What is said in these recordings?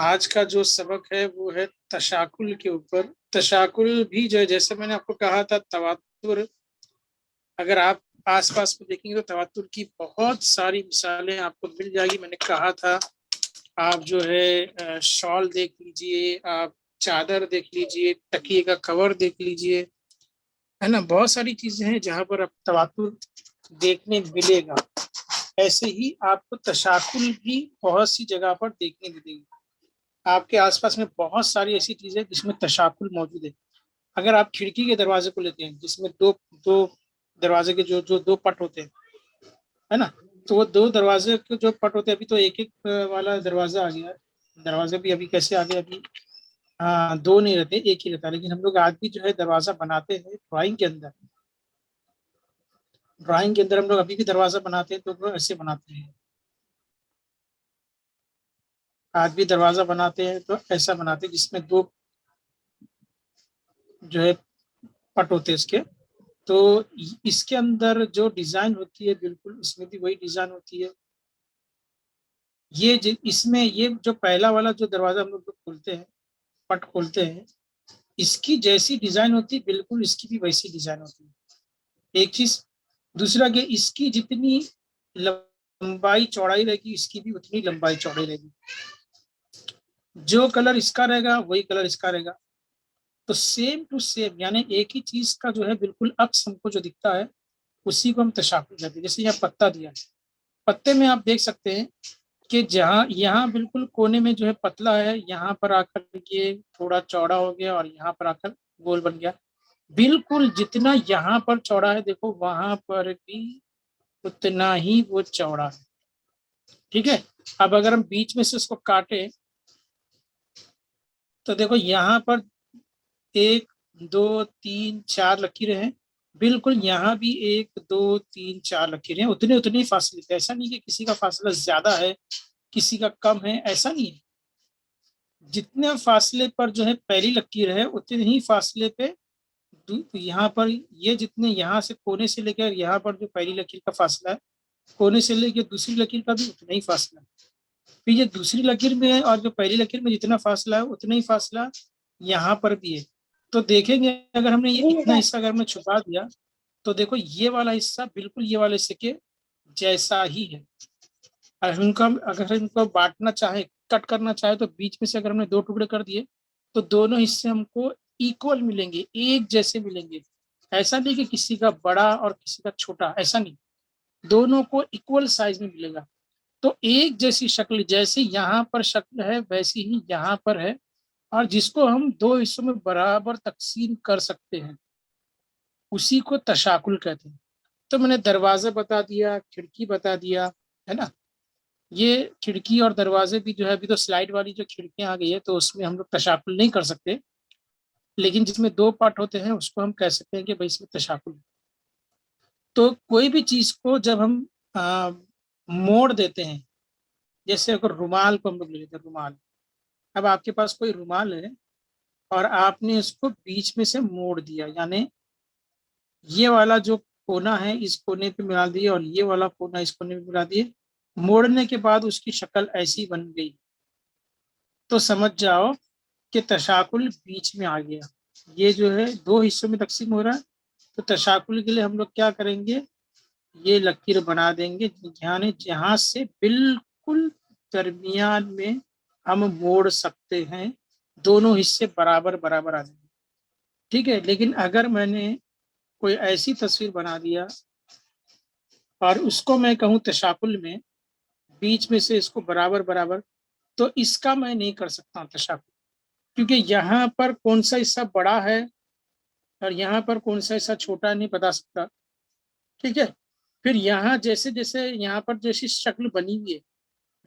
आज का जो सबक है वो है तशाकुल के ऊपर। तशाकुल भी जो है, जैसे मैंने आपको कहा था, तवातुर, अगर आप आसपास में देखेंगे तो तवातुर की बहुत सारी मिसालें आपको मिल जाएगी। मैंने कहा था, आप जो है शॉल देख लीजिए, आप चादर देख लीजिए, तकिए का कवर देख लीजिए, है ना। बहुत सारी चीजें हैं जहां पर आप तवातुर देखने मिलेगा। ऐसे ही आपको तशाकुल भी बहुत सी जगह पर देखने मिलेगी। आपके आसपास में बहुत सारी ऐसी चीजें जिसमें तशाकुल मौजूद है। अगर आप खिड़की के दरवाजे को लेते हैं जिसमें दो दो दरवाजे के जो जो दो पट होते हैं, है ना, तो वो दो दरवाजे के जो पट होते हैं, अभी तो एक एक वाला दरवाजा आ गया है। दरवाजे भी अभी कैसे आ गए, अभी हाँ, दो नहीं रहते, एक ही रहता है। लेकिन हम लोग आज भी जो है दरवाजा बनाते हैं ड्राइंग के अंदर। ड्राइंग के अंदर हम लोग अभी भी दरवाजा बनाते हैं तो वो ऐसे बनाते हैं। आज भी दरवाजा बनाते हैं तो ऐसा बनाते हैं जिसमें दो जो है पट होते हैं इसके। तो इसके अंदर जो डिजाइन होती है बिल्कुल इसमें भी वही डिजाइन होती है। इसमें ये जो पहला वाला जो दरवाजा हम लोग खोलते हैं, पट खोलते हैं, इसकी जैसी डिजाइन होती है बिल्कुल इसकी भी वैसी डिजाइन होती है। एक चीज। दूसरा कि इसकी जितनी लंबाई चौड़ाई रहेगी इसकी भी उतनी लंबाई चौड़ाई रहेगी। जो कलर इसका रहेगा वही कलर इसका रहेगा। तो सेम टू सेम, यानी एक ही चीज का जो है बिल्कुल अक्स हमको जो दिखता है उसी को हम तशाकुल कहते हैं। जैसे यहाँ पत्ता दिया है, पत्ते में आप देख सकते हैं कि जहाँ यहाँ बिल्कुल कोने में जो है पतला है, यहाँ पर आकर ये थोड़ा चौड़ा हो गया और यहाँ पर आकर गोल बन गया। बिल्कुल जितना यहाँ पर चौड़ा है देखो वहां पर भी उतना ही वो चौड़ा है। ठीक है। अब अगर हम बीच में से उसको काटे तो देखो यहाँ पर एक, दो, तीन, चार लकीरें हैं। बिल्कुल यहाँ भी एक, दो, तीन, चार लकीरें हैं, उतने उतने ही फासले पे। ऐसा नहीं कि किसी का फासला ज्यादा है किसी का कम है, ऐसा नहीं है। जितने फासले पर जो है पहली लकीर है उतने ही फासले पे यहाँ पर ये जितने यहाँ से कोने से लेकर यहाँ पर जो पहली लकीर का फासला है, कोने से लेकर दूसरी लकीर का भी उतना ही फासला है। फिर ये दूसरी लकीर में है और जो पहली लकीर में जितना फासला है उतना ही फासला यहाँ पर भी है। तो देखेंगे अगर हमने ये इतना हिस्सा अगर हमने छुपा दिया तो देखो ये वाला हिस्सा बिल्कुल ये वाले हिस्से के जैसा ही है। अगर इनको बांटना चाहे, कट करना चाहे, तो बीच में से अगर हमने दो टुकड़े कर दिए तो दोनों हिस्से हमको इक्वल मिलेंगे, एक जैसे मिलेंगे। ऐसा नहीं कि किसी का बड़ा और किसी का छोटा, ऐसा नहीं। दोनों को इक्वल साइज में मिलेगा। तो एक जैसी शक्ल जैसे यहाँ पर शक्ल है वैसी ही यहाँ पर है। और जिसको हम दो हिस्सों में बराबर तकसीम कर सकते हैं उसी को तशाकुल कहते हैं। तो मैंने दरवाजा बता दिया, खिड़की बता दिया, है ना। ये खिड़की और दरवाजे भी जो है, अभी तो स्लाइड वाली जो खिड़कियां आ गई है तो उसमें हम लोग तशाकुल नहीं कर सकते। लेकिन जिसमें दो पार्ट होते हैं उसको हम कह सकते हैं कि भाई इसमें तशाकुल है। तो कोई भी चीज को जब हम मोड़ देते हैं, जैसे अगर रुमाल को हम लोग ले लेते हैं, रुमाल। अब आपके पास कोई रुमाल है और आपने इसको बीच में से मोड़ दिया, यानी ये वाला जो कोना है इस कोने पे मिला दिए और ये वाला कोना इस कोने पे मिला दिए। मोड़ने के बाद उसकी शक्ल ऐसी बन गई तो समझ जाओ कि तशाकुल बीच में आ गया। ये जो है दो हिस्सों में तकसीम हो रहा है। तो तशाकुल के लिए हम लोग क्या करेंगे, ये लकीर बना देंगे यानी जहां से बिल्कुल दरमियान में हम मोड़ सकते हैं, दोनों हिस्से बराबर बराबर आ जाएंगे। ठीक है। लेकिन अगर मैंने कोई ऐसी तस्वीर बना दिया और उसको मैं कहूँ तशाकुल में, बीच में से इसको बराबर बराबर, तो इसका मैं नहीं कर सकता तशाकुल। क्योंकि यहाँ पर कौन सा हिस्सा बड़ा है और यहाँ पर कौन सा हिस्सा छोटा नहीं बता सकता। ठीक है। फिर यहाँ जैसे जैसे यहाँ पर जैसी शक्ल बनी हुई है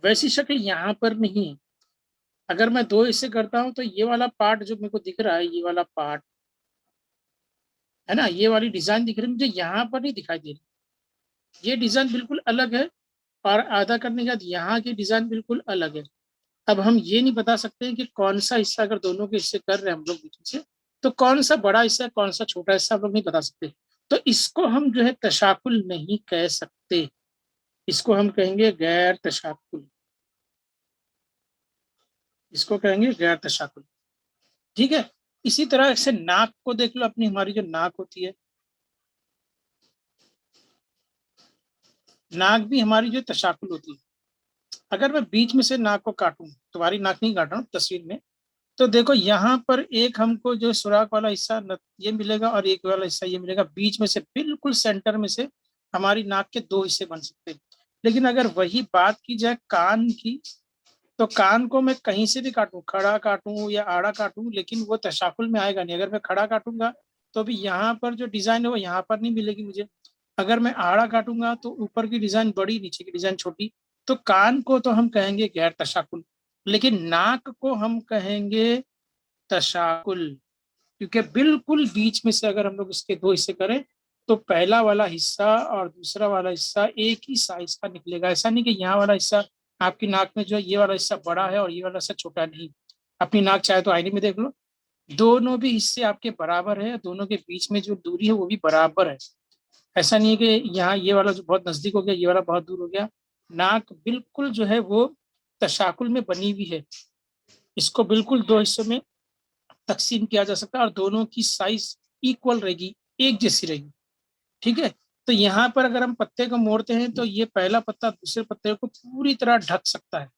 वैसी शक्ल यहाँ पर नहीं है। अगर मैं दो हिस्से करता हूँ तो ये वाला पार्ट जो मेरे को दिख रहा है, ये वाला पार्ट, है ना, ये वाली डिजाइन दिख रही है मुझे, यहाँ पर नहीं दिखाई दे रही। ये डिजाइन बिल्कुल अलग है और आधा करने के बाद यहाँ की डिजाइन बिल्कुल अलग है। अब हम ये नहीं बता सकते कि कौन सा हिस्सा, अगर दोनों के हिस्से कर रहे हैं हम लोग बीच से, तो कौन सा बड़ा हिस्सा कौन सा छोटा हिस्सा हम लोग नहीं बता सकते। तो इसको हम जो है तशाकुल नहीं कह सकते, इसको हम कहेंगे गैर तशाकुल। इसको कहेंगे गैर तशाकुल। ठीक है, इसी तरह से नाक को देख लो अपनी, हमारी जो नाक होती है, नाक भी हमारी जो तशाकुल होती है। अगर मैं बीच में से नाक को काटूं, तुम्हारी नाक नहीं काट रहा हूं तस्वीर में, तो देखो यहाँ पर एक हमको जो सुराख वाला हिस्सा ये मिलेगा और एक वाला हिस्सा ये मिलेगा, बीच में से बिल्कुल सेंटर में से हमारी नाक के दो हिस्से बन सकते हैं। लेकिन अगर वही बात की जाए कान की, तो कान को मैं कहीं से भी काटूं, खड़ा काटूं या आड़ा काटूं, लेकिन वो तशाकुल में आएगा नहीं। अगर मैं खड़ा काटूंगा तो भी यहाँ पर जो डिजाइन है वो यहाँ पर नहीं मिलेगी मुझे। अगर मैं आड़ा काटूंगा तो ऊपर की डिजाइन बड़ी, नीचे की डिजाइन छोटी। तो कान को तो हम कहेंगे गैर तशाकुल, लेकिन नाक को हम कहेंगे तशाकुल, क्योंकि बिल्कुल बीच में से अगर हम लोग इसके दो हिस्से करें तो पहला वाला हिस्सा और दूसरा वाला हिस्सा एक ही साइज का निकलेगा। ऐसा नहीं कि यहाँ वाला हिस्सा आपकी नाक में जो है ये वाला हिस्सा बड़ा है और ये वाला हिस्सा छोटा नहीं। अपनी नाक चाहे तो आईने में देख लो, दोनों भी हिस्से आपके बराबर है, दोनों के बीच में जो दूरी है वो भी बराबर है। ऐसा नहीं है कि यहाँ ये वाला जो बहुत नजदीक हो गया, ये वाला बहुत दूर हो गया। नाक बिल्कुल जो है वो तशाकुल में बनी हुई है। इसको बिल्कुल दो हिस्सों में तकसीम किया जा सकता है और दोनों की साइज इक्वल रहेगी, एक जैसी रहेगी। ठीक है, तो यहाँ पर अगर हम पत्ते को मोड़ते हैं तो ये पहला पत्ता दूसरे पत्ते को पूरी तरह ढक सकता है,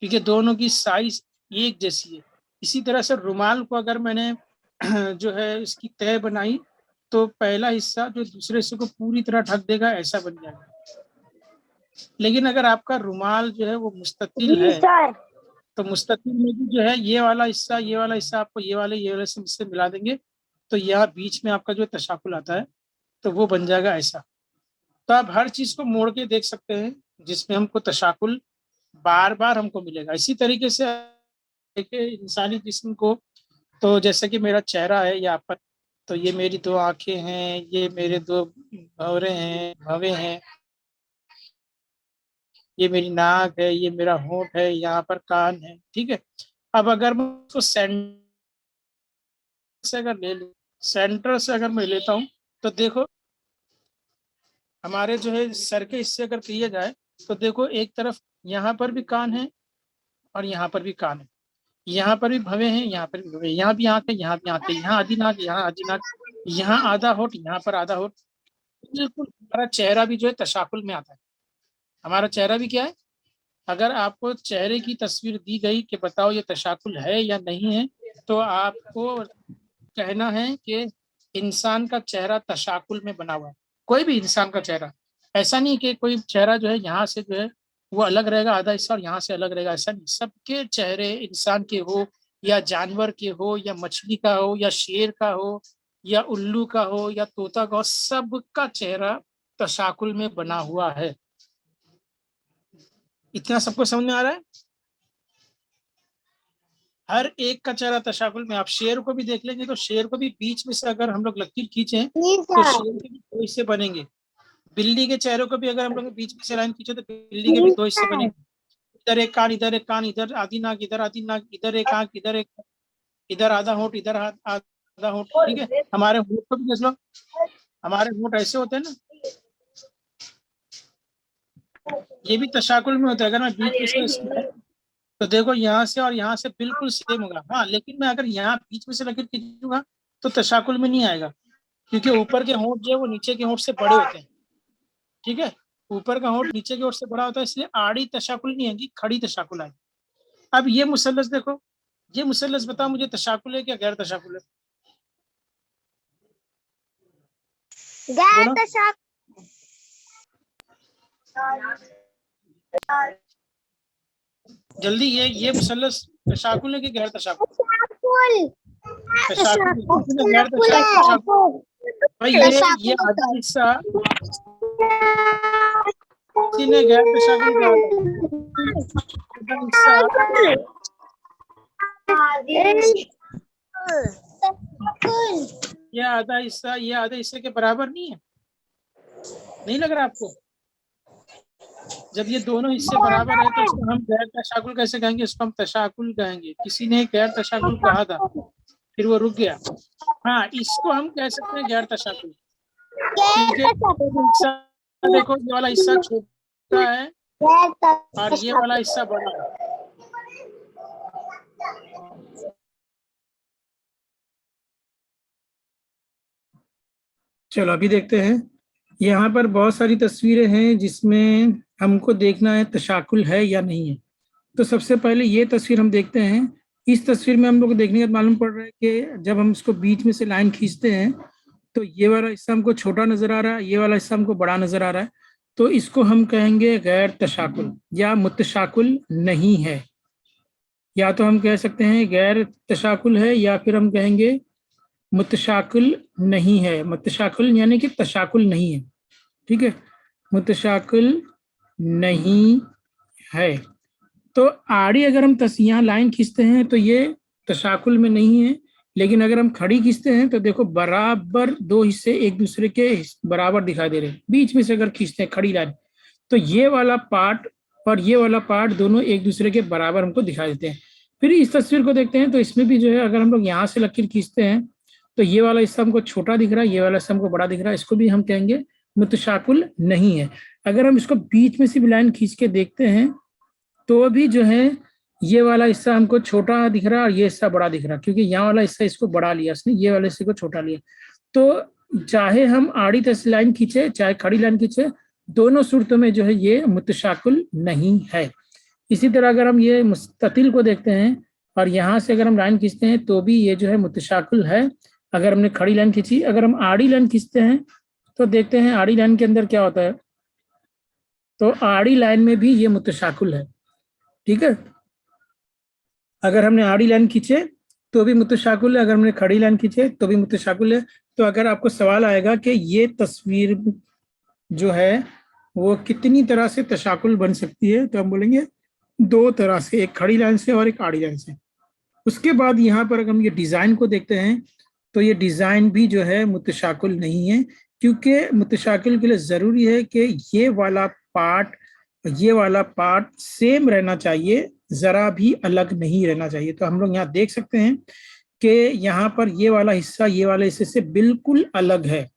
क्योंकि दोनों की साइज एक जैसी है। इसी तरह से रुमाल को अगर मैंने जो है इसकी तय बनाई तो पहला हिस्सा जो दूसरे हिस्से को पूरी तरह ढक देगा, ऐसा बन जाएगा। लेकिन अगर आपका रुमाल जो है वो मुस्ततिल है, तो मुस्ततिल में भी जो है ये वाला हिस्सा आपको ये वाले से मिला देंगे, तो यहाँ बीच में आपका जो तशाकुल आता है तो वो बन जाएगा ऐसा। तो आप हर चीज को मोड़ के देख सकते हैं जिसमें हमको तशाकुल बार बार हमको मिलेगा। इसी तरीके से देखिए इंसानी जिस्म को, तो जैसे कि मेरा चेहरा है यहाँ पर, तो ये मेरी दो आंखें हैं, ये मेरे दो भवे हैं, ये मेरी नाक है, ये मेरा होंठ है, यहाँ पर कान है। ठीक है, अब अगर मैं उसको सेंटर से अगर ले लूँ, सेंटर से अगर मैं लेता हूँ तो देखो हमारे जो है सर के हिस्से अगर किया जाए तो देखो एक तरफ यहाँ पर भी कान है और यहाँ पर भी कान है, यहाँ पर भी भवे हैं, यहाँ पर भी भवे, यहाँ भी आंख है, यहाँ भी आंख है, यहाँ आधी नाक, यहाँ आधी नाक, यहाँ आधा होठ, यहाँ पर आधा होठ। बिल्कुल हमारा चेहरा भी जो है तशाकुल में आता है। हमारा चेहरा भी क्या है, अगर आपको चेहरे की तस्वीर दी गई कि बताओ ये तशाकुल है या नहीं है, तो आपको कहना है कि इंसान का चेहरा तशाकुल में बना हुआ है। कोई भी इंसान का चेहरा, ऐसा नहीं कि कोई चेहरा जो है यहाँ से जो है वो अलग रहेगा आधा हिस्सा और यहाँ से अलग रहेगा, ऐसा नहीं। सबके चेहरे इंसान के हो या जानवर के हो या मछली का हो या शेर का हो या उल्लू का हो या तोता का हो, सबका चेहरा तशाकुल में बना हुआ है। इतना सबको समझ में आ रहा है? हर एक का चेहरा तशाकुल में। आप शेर को भी देख लेंगे तो शेर को भी बीच में से अगर हम लोग लकीर खींचे तो शेर के भी दो हिस्से बनेंगे। बिल्ली के चेहरे को भी अगर हम लोग बीच में से लाइन खींचे तो बिल्ली के भी दो हिस्से बनेंगे। इधर एक कान, इधर एक कान, इधर आधी नाक, इधर आधी नाक, इधर एक आंख, इधर एक, इधर आधा होंठ, इधर आधा होंठ। ठीक है, हमारे होंठ को भी देख लो, हमारे होंठ ऐसे होते हैं ना, ये भी तशाकुल में होता है। अगर मैं बीच में से तो देखो यहाँ से और यहाँ से बिल्कुल सेम होगा। हाँ, लेकिन मैं अगर यहाँ बीच में से लकीर खींचूंगा तो तशाकुल में नहीं आएगा, क्योंकि ऊपर के होंठ जो है वो नीचे के होंठ से बड़े होते हैं। ठीक है, ऊपर का होंठ नीचे के होंठ से बड़ा होता है, इसलिए आड़ी तशाकुल नहीं आएगी, खड़ी तशाकुल आएगी। अब ये मुसल्लस देखो, ये मुसल्लस बताओ मुझे तशाकुल है क्या गैर तशाकुल है? गैर तशाकुल। जल्दी, ये मुसल्लस तशाकुल है कि गैर तशाकुल? तशाकुल। तशाकुल, गैर तशाकुल। भाई ये आधा हिस्सा किसी ने गैर तशाकुल कहा था, आधा हिस्सा ये आधे हिस्से के बराबर नहीं है। नहीं लग रहा आपको? जब ये दोनों हिस्से बराबर है तो इसको हम गैर तशाकुल कैसे कहेंगे? इसको हम तशाकुल कहेंगे। किसी ने गैर तशाकुल कहा था, फिर वो रुक गया। हाँ, इसको हम कह सकते हैं गैर तशाकुल, क्योंकि देखो ये वाला हिस्सा छोटा है और ये वाला हिस्सा बड़ा है। चलो अभी देखते हैं। यहाँ पर बहुत सारी तस्वीरें हैं जिसमें हमको देखना है तशाकुल है या नहीं है। तो सबसे पहले ये तस्वीर हम देखते हैं। इस तस्वीर में हम लोग को देखने का मालूम पड़ रहा है कि जब हम इसको बीच में से लाइन खींचते हैं तो ये वाला हिस्सा हमको छोटा नजर आ रहा है, ये वाला हिस्सा हमको बड़ा नजर आ रहा है। तो इसको हम कहेंगे गैर तशाकुल या मुतशाकुल नहीं है। या तो हम कह सकते हैं गैर तशाकुल है या फिर हम कहेंगे मुतशाकुल नहीं है। मुतशाकुल यानी कि तशाकुल नहीं है, ठीक है, मुतशाकुल नहीं है। तो आड़ी अगर हम यहाँ लाइन खींचते हैं तो ये तशाकुल में नहीं है, लेकिन अगर हम खड़ी खींचते हैं तो देखो बराबर दो हिस्से एक दूसरे के बराबर दिखाई दे रहे हैं। बीच में से अगर खींचते हैं खड़ी लाइन तो ये वाला पार्ट और ये वाला पार्ट दोनों एक दूसरे के बराबर हमको दिखाई देते हैं। फिर इस तस्वीर को देखते हैं तो इसमें भी जो है अगर हम लोग यहाँ से लकीर खींचते हैं तो ये वाला हिस्सा हमको छोटा दिख रहा है, ये वाला हिस्सा हमको बड़ा दिख रहा है, इसको भी हम कहेंगे मुतशाकुल नहीं है। अगर हम इसको बीच में से भी लाइन खींच के देखते हैं तो भी जो है ये वाला हिस्सा हमको छोटा दिख रहा है और ये हिस्सा बड़ा दिख रहा है, क्योंकि यहाँ वाला हिस्सा इसको बड़ा लिया इसने, ये वाले हिस्से को छोटा लिया। तो चाहे हम आड़ी लाइन खींचे चाहे खड़ी लाइन खींचे, दोनों सूरतों में जो है ये मुतशाकुल नहीं है। इसी तरह अगर हम ये मुस्ततिल को देखते हैं और यहाँ से अगर हम लाइन खींचते हैं तो भी ये जो है मुतशाकुल है, अगर हमने खड़ी लाइन खींची। अगर हम आड़ी लाइन खींचते हैं तो देखते हैं आड़ी लाइन के अंदर क्या होता है। तो आड़ी लाइन में भी ये मुतशाकुल है, ठीक है। अगर हमने आड़ी लाइन खींचे तो भी मुतशाकुल है, अगर हमने खड़ी लाइन खींचे तो भी मुतशाकुल है। तो अगर आपको सवाल आएगा कि ये तस्वीर जो है वो कितनी तरह से तशाकुल बन सकती है, तो हम बोलेंगे दो तरह से, एक खड़ी लाइन से और एक आड़ी लाइन से। उसके बाद यहाँ पर अगर हम ये डिजाइन को देखते हैं तो ये डिजाइन भी जो है मुतशाकुल नहीं है, क्योंकि मुतशाकिल के लिए जरूरी है कि ये वाला पार्ट सेम रहना चाहिए, जरा भी अलग नहीं रहना चाहिए। तो हम लोग यहाँ देख सकते हैं कि यहाँ पर ये वाला हिस्सा ये वाले हिस्से से बिल्कुल अलग है,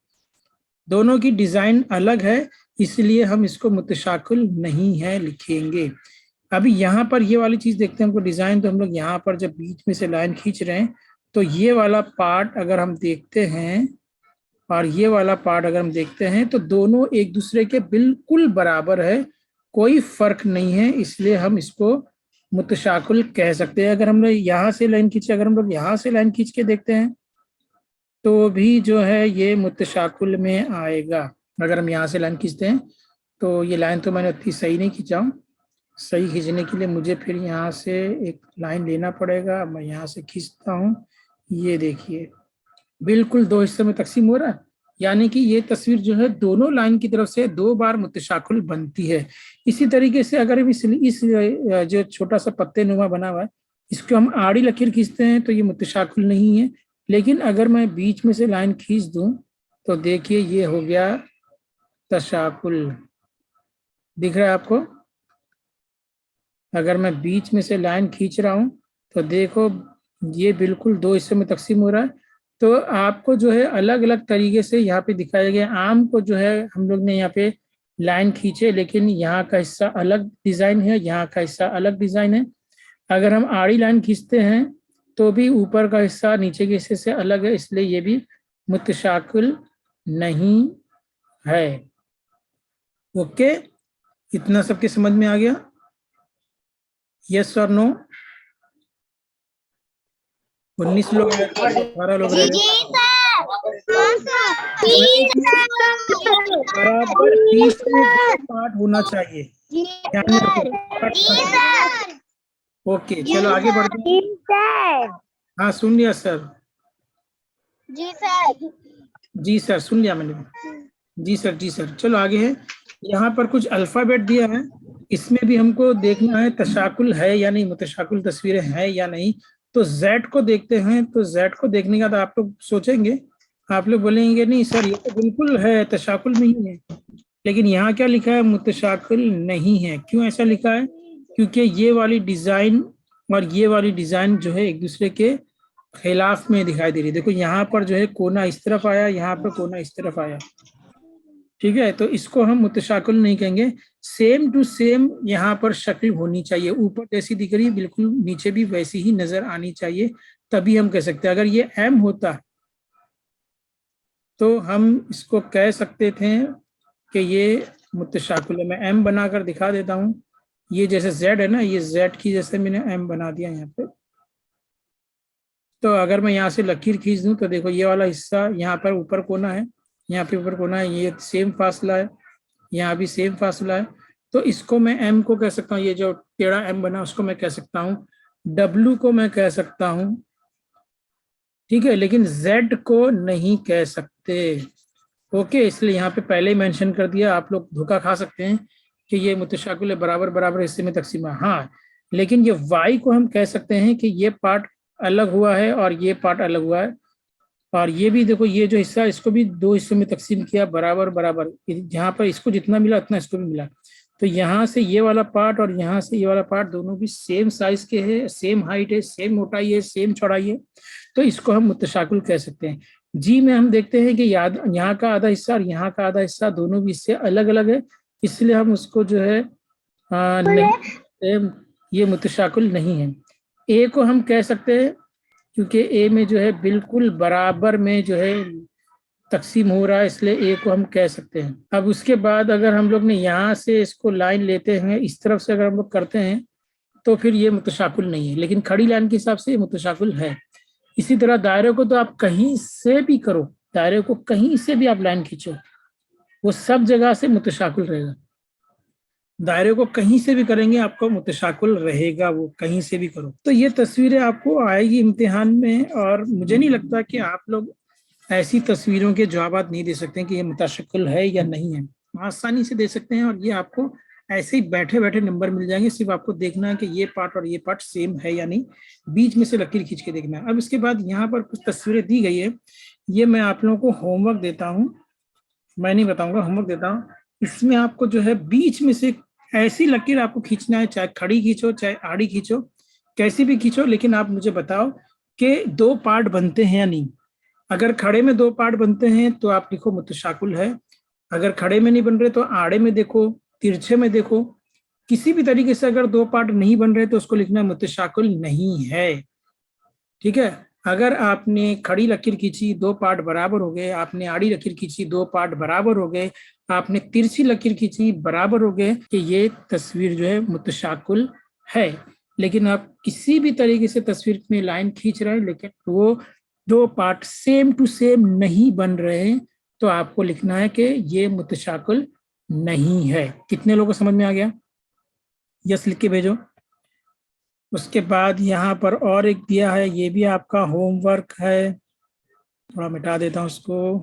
दोनों की डिजाइन अलग है, इसलिए हम इसको मुतशाकिल नहीं है लिखेंगे। अभी यहाँ पर ये वाली चीज देखते हैं हमको डिजाइन। तो हम लोग यहाँ पर जब बीच में से लाइन खींच रहे हैं तो ये वाला पार्ट अगर हम देखते हैं और ये वाला पार्ट अगर हम देखते हैं तो दोनों एक दूसरे के बिल्कुल बराबर है, कोई फर्क नहीं है, इसलिए हम इसको मुतशाकिल कह सकते हैं। अगर हम लोग यहाँ से लाइन खींचे, अगर हम लोग यहाँ से लाइन खींच के देखते हैं तो भी जो है ये मुतशाकिल में आएगा। अगर हम यहाँ से लाइन खींचते हैं तो ये लाइन तो मैंने उतनी सही नहीं खींचा हूँ, सही खींचने के लिए मुझे फिर यहाँ से एक लाइन लेना पड़ेगा। मैं यहाँ से खींचता हूँ, ये देखिए बिल्कुल दो हिस्से में तकसीम हो रहा है, यानी कि ये तस्वीर जो है दोनों लाइन की तरफ से दो बार मुतशाकिल बनती है। इसी तरीके से अगर हम इस जो छोटा सा पत्ते नुमा बना हुआ है इसको हम आड़ी लकीर खींचते हैं तो ये मुतशाकिल नहीं है, लेकिन अगर मैं बीच में से लाइन खींच दूं तो देखिए ये हो गया तशाकुल। दिख रहा है आपको? अगर मैं बीच में से लाइन खींच रहा हूं तो देखो ये बिल्कुल दो हिस्से में तकसीम हो रहा है। तो आपको जो है अलग अलग तरीके से यहाँ पे दिखाया गया। आम को जो है हम लोग ने यहाँ पे लाइन खींचे, लेकिन यहाँ का हिस्सा अलग डिजाइन है, यहाँ का हिस्सा अलग डिजाइन है। अगर हम आड़ी लाइन खींचते हैं तो भी ऊपर का हिस्सा नीचे के हिस्से से अलग है, इसलिए ये भी मुतशाकिल नहीं है। ओके, इतना सबके समझ में आ गया? यस और नो? 19 लोग, 18 लोग रह गए। बराबर बीच में पार्ट होना चाहिए, ध्यान में रखो। ओके चलो आगे बढ़ते हैं। हाँ सुन लिया सर। जी सर। जी सर सुन लिया मैंने। जी सर, जी सर। चलो आगे है। यहाँ पर कुछ अल्फाबेट दिया है, इसमें भी हमको देखना है तशाकुल है या नहीं, मुतशाकिल तस्वीरें हैं या नहीं। तो Z को देखते हैं। तो Z को देखने का तो आप लोग सोचेंगे, आप लोग बोलेंगे नहीं सर ये तो बिल्कुल है, तशाकुल में ही है, लेकिन यहाँ क्या लिखा है? मुतशाकिल नहीं है। क्यों ऐसा लिखा है? क्योंकि ये वाली डिजाइन और ये वाली डिजाइन जो है एक दूसरे के खिलाफ में दिखाई दे रही है। देखो यहाँ पर जो है कोना इस तरफ आया, यहाँ पर कोना इस तरफ आया, ठीक है। तो इसको हम मुतशाकिल नहीं कहेंगे। सेम टू सेम यहाँ पर शक्ल होनी चाहिए, ऊपर जैसी दिख रही है बिल्कुल नीचे भी वैसी ही नजर आनी चाहिए, तभी हम कह सकते हैं। अगर ये M होता तो हम इसको कह सकते थे कि ये मुतशाकिल है। मैं एम बनाकर दिखा देता हूँ। ये जैसे जेड है ना, ये जेड की जैसे मैंने एम बना दिया यहाँ पे। तो अगर मैं यहाँ से लकीर खींच दूं तो देखो ये वाला हिस्सा यहाँ पर ऊपर कोना है, यहाँ पे ऊपर कोना है, ये सेम फासला है, यहाँ भी सेम फासला है। तो इसको मैं एम को कह सकता हूँ, ये जो टेढ़ा एम बना उसको मैं कह सकता हूँ, डब्लू को मैं कह सकता हूँ, ठीक है, लेकिन जेड को नहीं कह सकते। ओके, इसलिए यहाँ पे पहले ही मेंशन कर दिया। आप लोग धोखा खा सकते हैं कि ये मुतशाकिल बराबर बराबर हिस्से में तकसीम है, हाँ, लेकिन ये वाई को हम कह सकते हैं कि ये पार्ट अलग हुआ है और ये पार्ट अलग हुआ है। और ये भी देखो, ये जो हिस्सा इसको भी दो हिस्सों में तकसीम किया बराबर बराबर, जहाँ पर इसको जितना मिला उतना इसको भी मिला। तो यहाँ से ये वाला पार्ट और यहाँ से ये वाला पार्ट दोनों भी सेम साइज के हैं, सेम हाइट है, सेम मोटाई है, सेम चौड़ाई है, तो इसको हम मुतशाकिल कह सकते हैं। जी में हम देखते हैं कि याद यहाँ का आधा हिस्सा और यहाँ का आधा हिस्सा दोनों भी हिस्से अलग अलग है, इसलिए हम उसको जो है नहीं, ये मुतशाकिल नहीं है। ए को हम कह सकते हैं क्योंकि ए में जो है बिल्कुल बराबर में जो है तकसीम हो रहा है, इसलिए ए को हम कह सकते हैं। अब उसके बाद अगर हम लोग ने यहाँ से इसको लाइन लेते हैं, इस तरफ से अगर हम लोग करते हैं तो फिर ये मुतशाकिल नहीं है, लेकिन खड़ी लाइन के हिसाब से ये मुतशाकिल है। इसी तरह दायरे को तो आप कहीं से भी करो, दायरे को कहीं से भी आप लाइन खींचो, वो सब जगह से मुतशाकिल रहेगा। दायरे को कहीं से भी करेंगे आपको मुतशाकिल रहेगा, वो कहीं से भी करो। तो ये तस्वीरें आपको आएगी इम्तिहान में, और मुझे नहीं लगता कि आप लोग ऐसी तस्वीरों के जवाब नहीं दे सकते हैं कि ये मुतशाकिल है या नहीं है, आसानी से दे सकते हैं। और ये आपको ऐसे ही बैठे बैठे नंबर मिल जाएंगे, सिर्फ आपको देखना है कि ये पार्ट और ये पार्ट सेम है या नहीं, बीच में से लकीर खींच के देखना है। अब इसके बाद यहाँ पर कुछ तस्वीरें दी गई है, ये मैं आप लोगों को होमवर्क देता हूँ, मैं नहीं बताऊंगा, होमवर्क देता हूँ। इसमें आपको जो है बीच में से ऐसी लकीर आपको खींचना है, चाहे खड़ी खींचो चाहे आड़ी खींचो, कैसी भी खींचो, लेकिन आप मुझे बताओ कि दो पार्ट बनते हैं या नहीं। अगर खड़े में दो पार्ट बनते हैं तो आप लिखो मुतशाकिल है, अगर खड़े में नहीं बन रहे तो आड़े में देखो, तिरछे में देखो, किसी भी तरीके से अगर दो पार्ट नहीं बन रहे तो उसको लिखना मुतशाकिल नहीं है, ठीक है। अगर आपने खड़ी लकीर खींची, दो पार्ट बराबर हो गए, आपने आड़ी लकीर खींची, दो पार्ट बराबर हो गए, आपने तिरछी लकीर खींची, बराबर हो गए, कि ये तस्वीर जो है मुतशाकिल है। लेकिन आप किसी भी तरीके से तस्वीर में लाइन खींच रहे हैं लेकिन वो दो पार्ट सेम टू सेम नहीं बन रहे हैं, तो आपको लिखना है कि ये मुतशाकिल नहीं है। कितने लोगों को समझ में आ गया? यस लिख के भेजो। उसके बाद यहाँ पर और एक दिया है, ये भी आपका होमवर्क है, थोड़ा मिटा देता हूँ उसको।